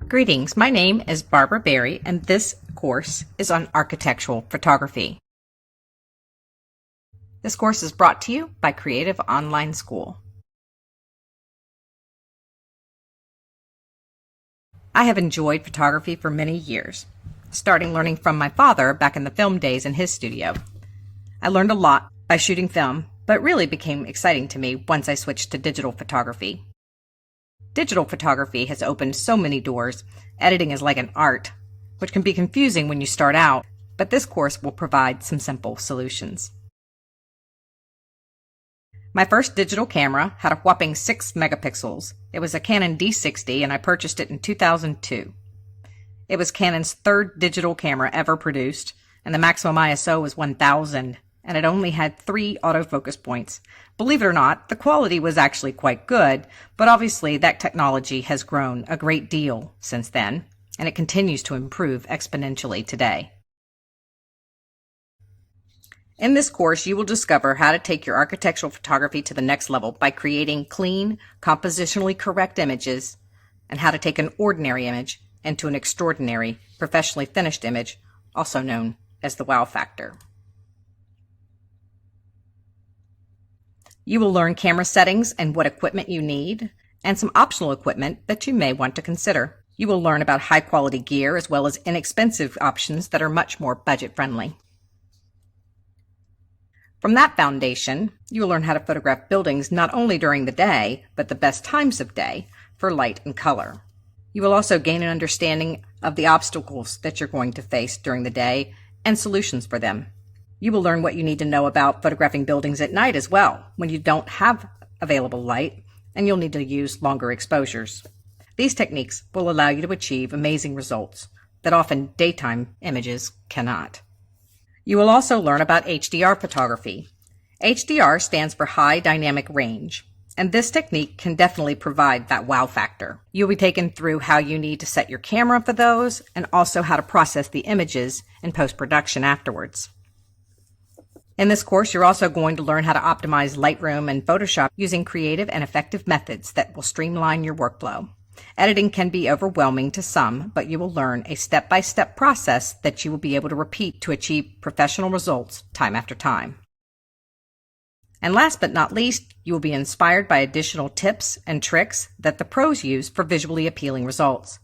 Greetings, my name is Barbara Berry, and this course is on architectural photography. This course is brought to you by Creative Online School. I have enjoyed photography for many years, starting learning from my father back in the film days in his studio. I learned a lot by shooting film, but it really became exciting to me once I switched to digital photography. Digital photography has opened so many doors. Editing is like an art, which can be confusing when you start out, but this course will provide some simple solutions. My first digital camera had a whopping 6 megapixels. It was a Canon D60 and I purchased it in 2002. It was Canon's third digital camera ever produced, and the maximum ISO was 1000, and it only had 3 autofocus points. Believe it or not, the quality was actually quite good, but obviously that technology has grown a great deal since then, and it continues to improve exponentially today. In this course, you will discover how to take your architectural photography to the next level by creating clean, compositionally correct images, and how to take an ordinary image into an extraordinary, professionally finished image, also known as the wow factor. You will learn camera settings and what equipment you need, and some optional equipment that you may want to consider. You will learn about high-quality gear as well as inexpensive options that are much more budget-friendly. From that foundation, you will learn how to photograph buildings not only during the day, but the best times of day for light and color. You will also gain an understanding of the obstacles that you're going to face during the day and solutions for them. You will learn what you need to know about photographing buildings at night as well, when you don't have available light, and you'll need to use longer exposures. These techniques will allow you to achieve amazing results that often daytime images cannot. You will also learn about HDR photography. HDR stands for High Dynamic Range, and this technique can definitely provide that wow factor. You'll be taken through how you need to set your camera for those, and also how to process the images in post-production afterwards. In this course, you're also going to learn how to optimize Lightroom and Photoshop using creative and effective methods that will streamline your workflow. Editing can be overwhelming to some, but you will learn a step-by-step process that you will be able to repeat to achieve professional results time after time. And last but not least, you will be inspired by additional tips and tricks that the pros use for visually appealing results.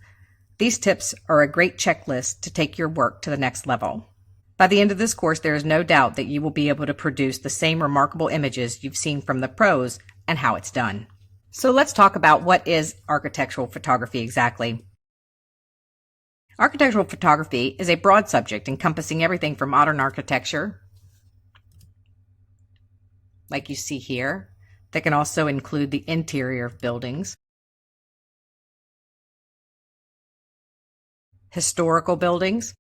These tips are a great checklist to take your work to the next level. By the end of this course, there is no doubt that you will be able to produce the same remarkable images you've seen from the pros and how it's done. So let's talk about what is architectural photography exactly. Architectural photography is a broad subject encompassing everything from modern architecture, like you see here, that can also include the interior of buildings, historical buildings,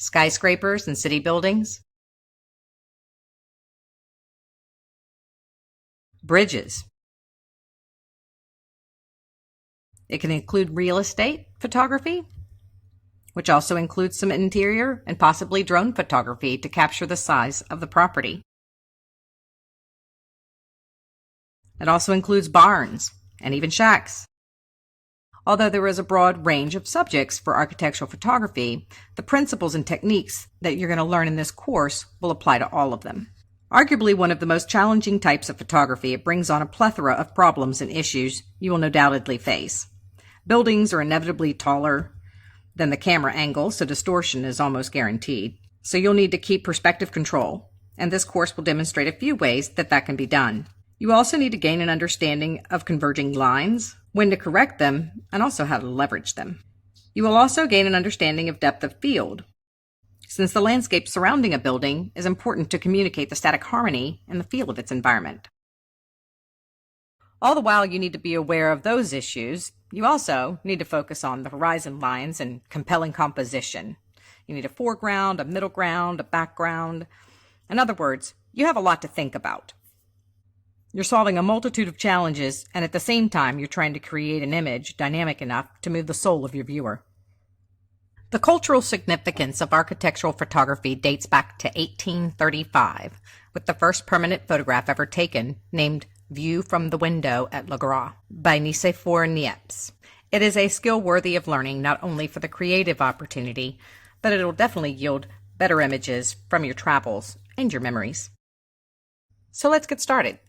skyscrapers and city buildings, bridges. It can include real estate photography, which also includes some interior and possibly drone photography to capture the size of the property. It also includes barns and even shacks. Although there is a broad range of subjects for architectural photography, the principles and techniques that you're going to learn in this course will apply to all of them. Arguably one of the most challenging types of photography, it brings on a plethora of problems and issues you will no doubtedly face. Buildings are inevitably taller than the camera angle, so distortion is almost guaranteed. So you'll need to keep perspective control, and this course will demonstrate a few ways that that can be done. You also need to gain an understanding of converging lines, when to correct them, and also how to leverage them. You will also gain an understanding of depth of field, since the landscape surrounding a building is important to communicate the static harmony and the feel of its environment. All the while you need to be aware of those issues, you also need to focus on the horizon lines and compelling composition. You need a foreground, a middle ground, a background. In other words, you have a lot to think about. You're solving a multitude of challenges, and at the same time, you're trying to create an image dynamic enough to move the soul of your viewer. The cultural significance of architectural photography dates back to 1835, with the first permanent photograph ever taken, named View from the Window at Le Gras by Nicéphore Niepce. It is a skill worthy of learning not only for the creative opportunity, but it will definitely yield better images from your travels and your memories. So let's get started.